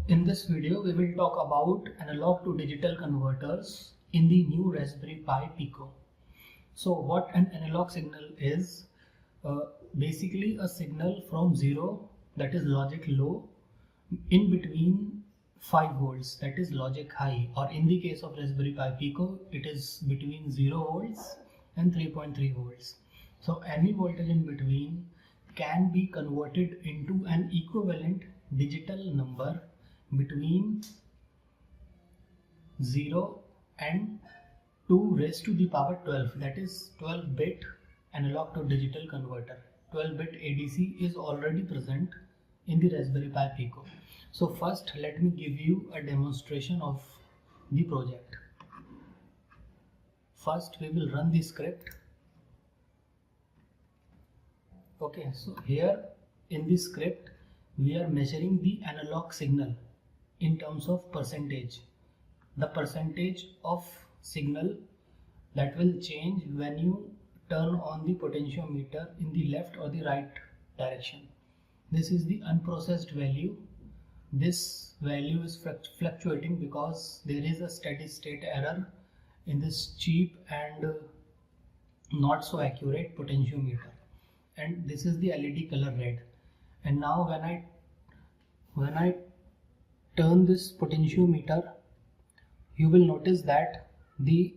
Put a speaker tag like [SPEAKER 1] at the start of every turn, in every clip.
[SPEAKER 1] In this video, we will talk about analog to digital converters in the new Raspberry Pi Pico. So what an analog signal is, basically a signal from 0, that is logic low, in between 5 volts, that is logic high, or in the case of Raspberry Pi Pico, it is between 0 volts and 3.3 volts. So any voltage in between can be converted into an equivalent digital number between 0 and 2 raised to the power 12, that is 12-bit analog to digital converter. 12-bit ADC is already present in the Raspberry Pi Pico. So first let me give you a demonstration of the project. First we will run the script. Okay, so here in the script we are measuring the analog signal in terms of percentage. The percentage of signal that will change when you turn on the potentiometer in the left or the right direction. This is the unprocessed value. This value is fluctuating because there is a steady state error in this cheap and not so accurate potentiometer. And this is the LED color red. And now when I turn this potentiometer, you will notice that the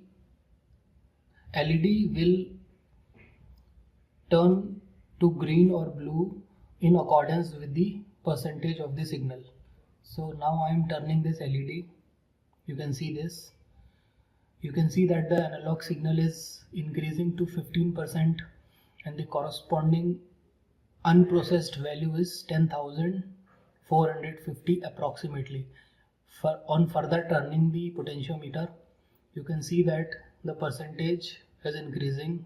[SPEAKER 1] LED will turn to green or blue in accordance with the percentage of the signal. So now I am turning this LED. You can see this. You can see that the analog signal is increasing to 15% and the corresponding unprocessed value is 10,450 approximately. On further turning the potentiometer, you can see that the percentage is increasing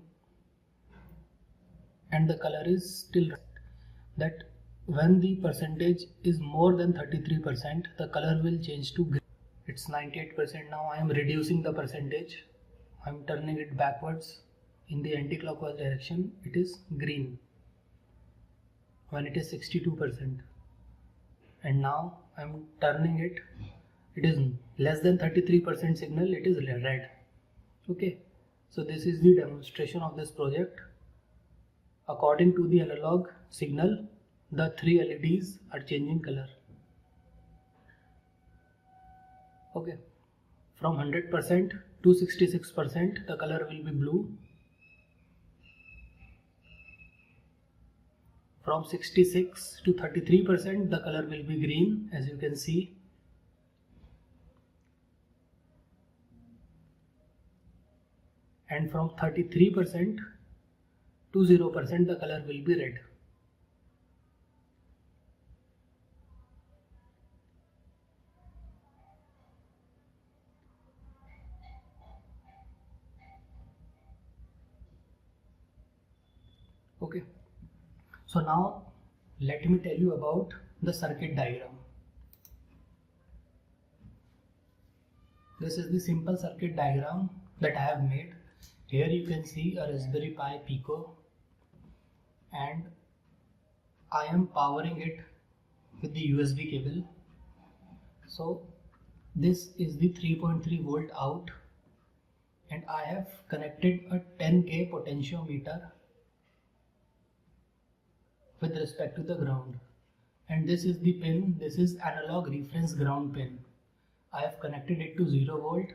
[SPEAKER 1] and the color is still red. That when the percentage is more than 33%, the color will change to green. It's 98% now. I am reducing the percentage. I am turning it backwards in the anti-clockwise direction. It is green when it is 62%. And now I am turning it. It is less than 33% signal. It is red. Okay. So this is the demonstration of this project. According to the analog signal, the 3 LEDs are changing color. Okay. From 100% to 66%, the color will be blue. From 66 to 33%, the color will be green, as you can see. And from 33% to 0%, the color will be red. Okay. So now let me tell you about the circuit diagram. This is the simple circuit diagram that I have made. Here you can see a Raspberry Pi Pico and I am powering it with the USB cable. So this is the 3.3 volt out and I have connected a 10K potentiometer with respect to the ground, and this is the pin. This is analog reference ground pin. I have connected it to 0 volt,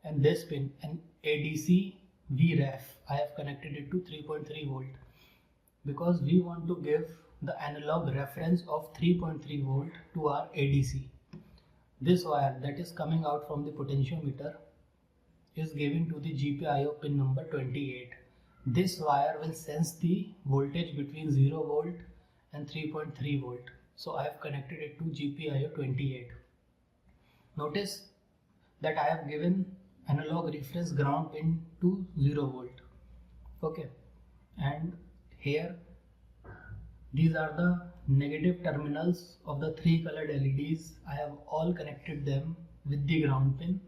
[SPEAKER 1] and this pin, an ADC VREF, I have connected it to 3.3 volt because we want to give the analog reference of 3.3 volt to our ADC. This wire that is coming out from the potentiometer is given to the GPIO pin number 28. This wire will sense the voltage between 0 volt and 3.3 volt. So I have connected it to GPIO 28. Notice that I have given analog reference ground pin to 0 volt. Okay. And here these are the negative terminals of the 3 colored LEDs. I have all connected them with the ground pin.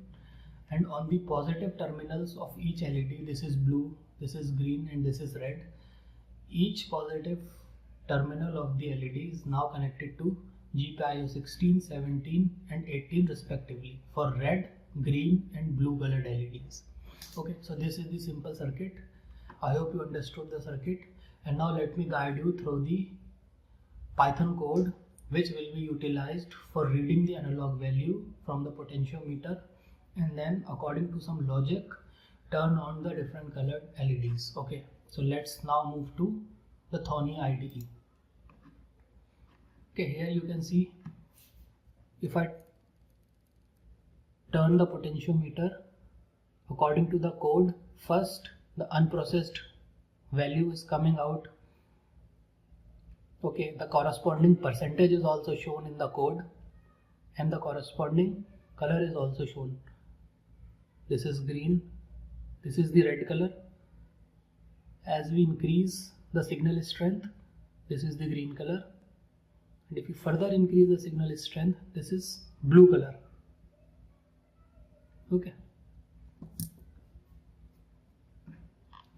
[SPEAKER 1] And on the positive terminals of each LED, this is blue, this is green and this is red. Each positive terminal of the LED is now connected to GPIO 16, 17 and 18 respectively for red, green and blue colored LEDs. Okay, so this is the simple circuit. I hope you understood the circuit, and now let me guide you through the Python code which will be utilized for reading the analog value from the potentiometer, and then according to some logic turn on the different colored LEDs. Okay, so let's now move to the Thorny IDE. Okay, here you can see if I turn the potentiometer according to the code, first the unprocessed value is coming out. Okay, the corresponding percentage is also shown in the code and the corresponding color is also shown. This is green, this is the red color. As we increase the signal strength, this is the green color, and if you further increase the signal strength, this is blue color. Okay,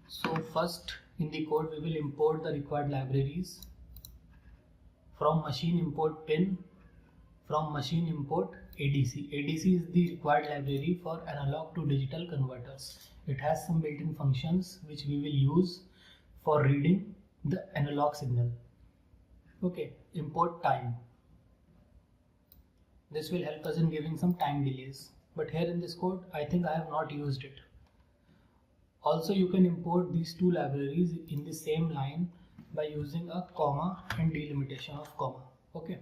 [SPEAKER 1] so first in the code we will import the required libraries. From machine import pin, from machine import ADC. ADC is the required library for analog to digital converters. It has some built-in functions which we will use for reading the analog signal. Okay, import time. This will help us in giving some time delays, but here in this code I think I have not used it. Also, you can import these two libraries in the same line by using a comma and delimitation of comma. Okay,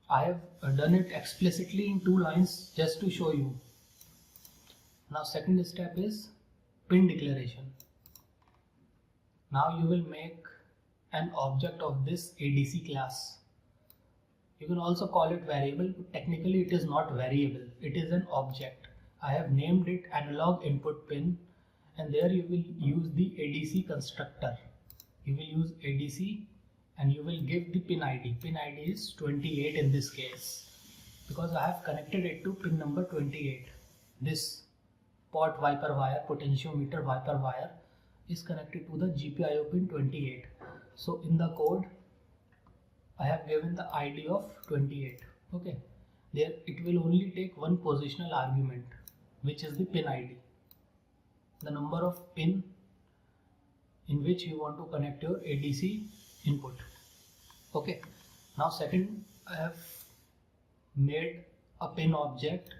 [SPEAKER 1] I have done it explicitly in 2 lines just to show you. Now second step is pin declaration. Now you will make an object of this ADC class. You can also call it variable, but technically it is not variable, it is an object. I have named it analog input pin, and there you will use the ADC constructor. You will use ADC and you will give the pin ID. Pin ID is 28 in this case because I have connected it to pin number 28. This pot wiper wire, potentiometer wiper wire is connected to the GPIO pin 28. So in the code I have given the ID of 28. Okay, there it will only take one positional argument, which is the pin ID, the number of pin in which you want to connect your ADC input. Okay, now second, I have made a pin object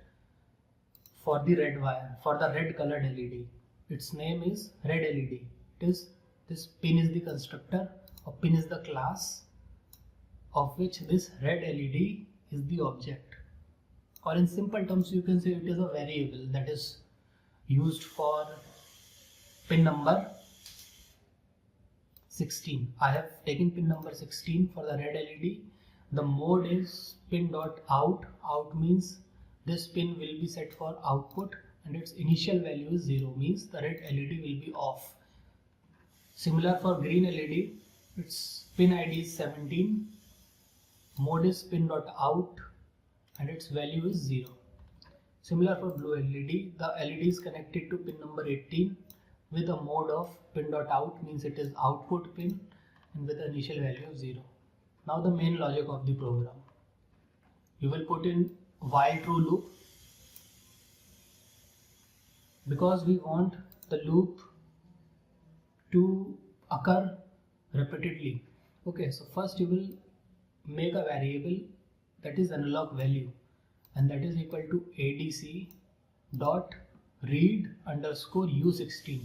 [SPEAKER 1] for the red wire, for the red colored LED. Its name is red LED. This pin is the constructor, or pin is the class of which this red LED is the object. Or in simple terms you can say it is a variable that is used for pin number 16. I have taken pin number 16 for the red LED. The mode is pin.out. Out means this pin will be set for output and its initial value is 0, means the red LED will be off. Similar for green LED, its pin ID is 17, mode is pin.out and its value is 0. Similar for blue LED, the LED is connected to pin number 18 with a mode of pin.out, means it is output pin, and with the initial value of 0. Now the main logic of the program. You will put in while true loop because we want the loop to occur repeatedly. Okay, so first you will make a variable that is analog value, and that is equal to ADC dot read underscore U16.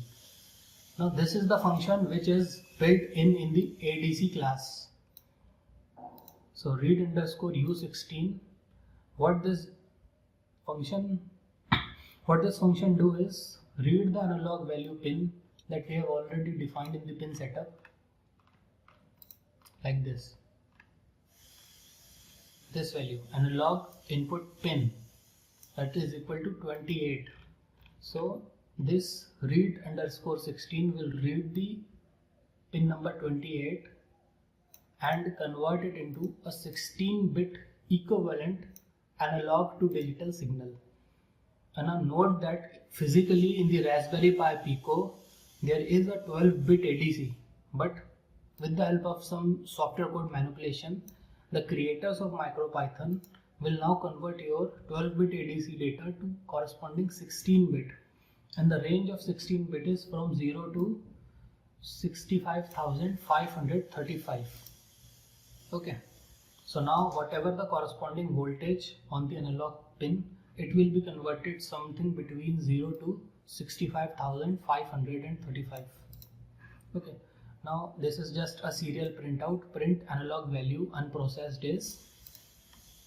[SPEAKER 1] Now this is the function which is built in the ADC class. So read underscore U16. What this function do is read the analog value pin that we have already defined in the pin setup, like this. This value, analog input pin, that is equal to 28. So this read underscore 16 will read the pin number 28 and convert it into a 16-bit equivalent analog to digital signal. And now note that physically in the Raspberry Pi Pico there is a 12-bit ADC, but with the help of some software code manipulation, the creators of Micropython will now convert your 12-bit ADC data to corresponding 16-bit, and the range of 16-bit is from 0 to 65,535. Okay, so now whatever the corresponding voltage on the analog pin, it will be converted something between 0 to 65,535. Okay, now this is just a serial printout. Print analog value unprocessed is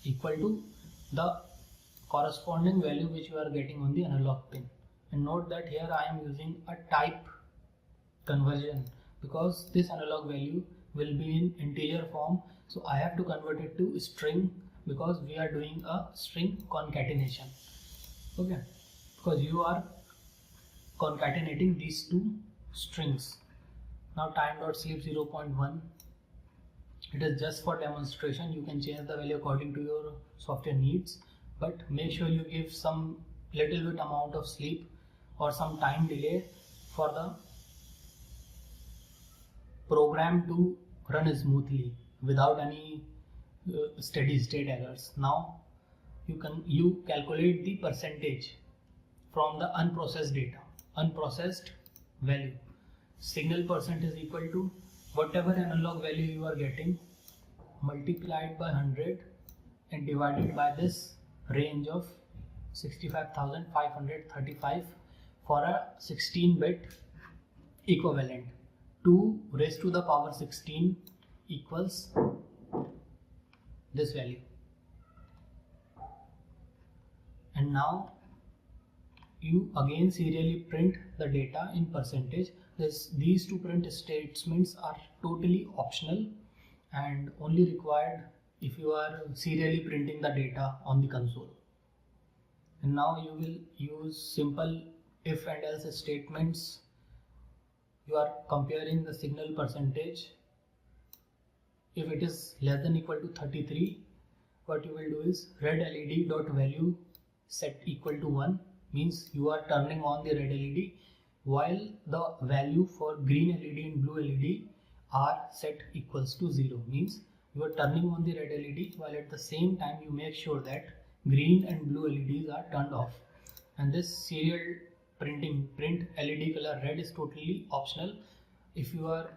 [SPEAKER 1] equal to the corresponding value which you are getting on the analog pin. And note that here I am using a type conversion because this analog value will be in integer form, so I have to convert it to string because we are doing a string concatenation. Okay, because you are concatenating these two strings. Now time.sleep 0.1, it is just for demonstration. You can change the value according to your software needs, but make sure you give some little bit amount of sleep or some time delay for the program to run smoothly without any steady state errors. Now you calculate the percentage from the unprocessed data, unprocessed value. Signal percent is equal to whatever analog value you are getting multiplied by 100 and divided by this range of 65,535 for a 16-bit equivalent. 2 raised to the power 16 equals this value. And now you again serially print the data in percentage. These two print statements are totally optional and only required if you are serially printing the data on the console. And now you will use simple if and else statements. You are comparing the signal percentage. If it is less than equal to 33, what you will do is red LED dot value set equal to 1, means you are turning on the red LED, while the value for green LED and blue LED are set equals to 0, means you are turning on the red LED while at the same time you make sure that green and blue LEDs are turned off. And this serial printing print LED color red is totally optional. If you are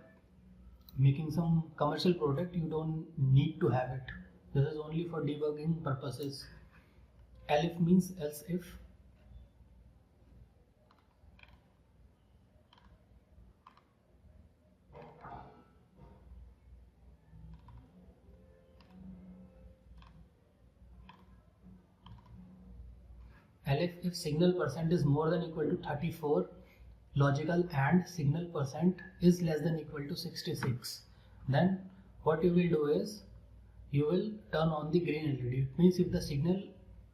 [SPEAKER 1] making some commercial product, you don't need to have it. This is only for debugging purposes. Elif means else if. Elif if signal percent is more than equal to 34, logical and signal percent is less than equal to 66, then what you will do is you will turn on the green LED. It means if the signal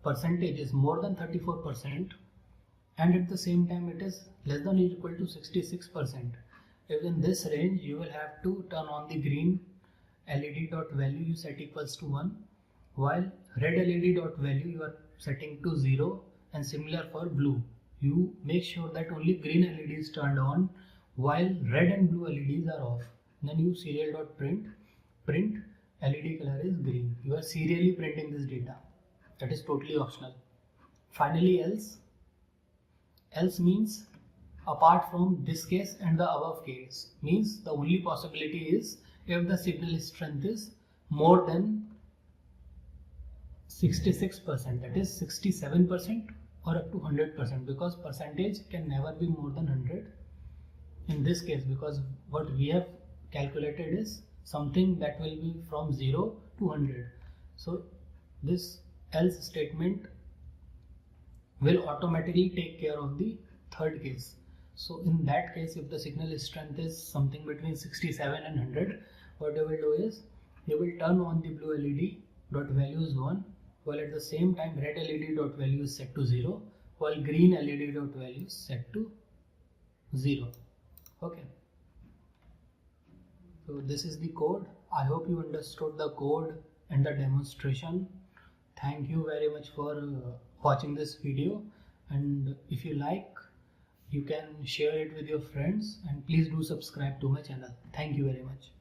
[SPEAKER 1] percentage is more than 34% and at the same time it is less than or equal to 66%, if in this range you will have to turn on the green LED dot value you set equals to 1, while red LED dot value you are setting to 0, and similar for blue. You make sure that only green LED is turned on while red and blue LEDs are off. Then you serial.print, print LED color is green. You are serially printing this data. That is totally optional. Finally else. Else means apart from this case and the above case, means the only possibility is if the signal strength is more than 66%, that is 67% or up to 100%, because percentage can never be more than 100 in this case, because what we have calculated is something that will be from 0 to 100. So this else statement will automatically take care of the third case. So in that case, if the signal strength is something between 67 and 100, what you will do is you will turn on the blue LED dot value is 1, while at the same time red LED dot value is set to 0, while green LED dot value is set to 0. Okay. So this is the code. I hope you understood the code and the demonstration. Thank you very much for watching this video, and if you like, you can share it with your friends, and please do subscribe to my channel. Thank you very much.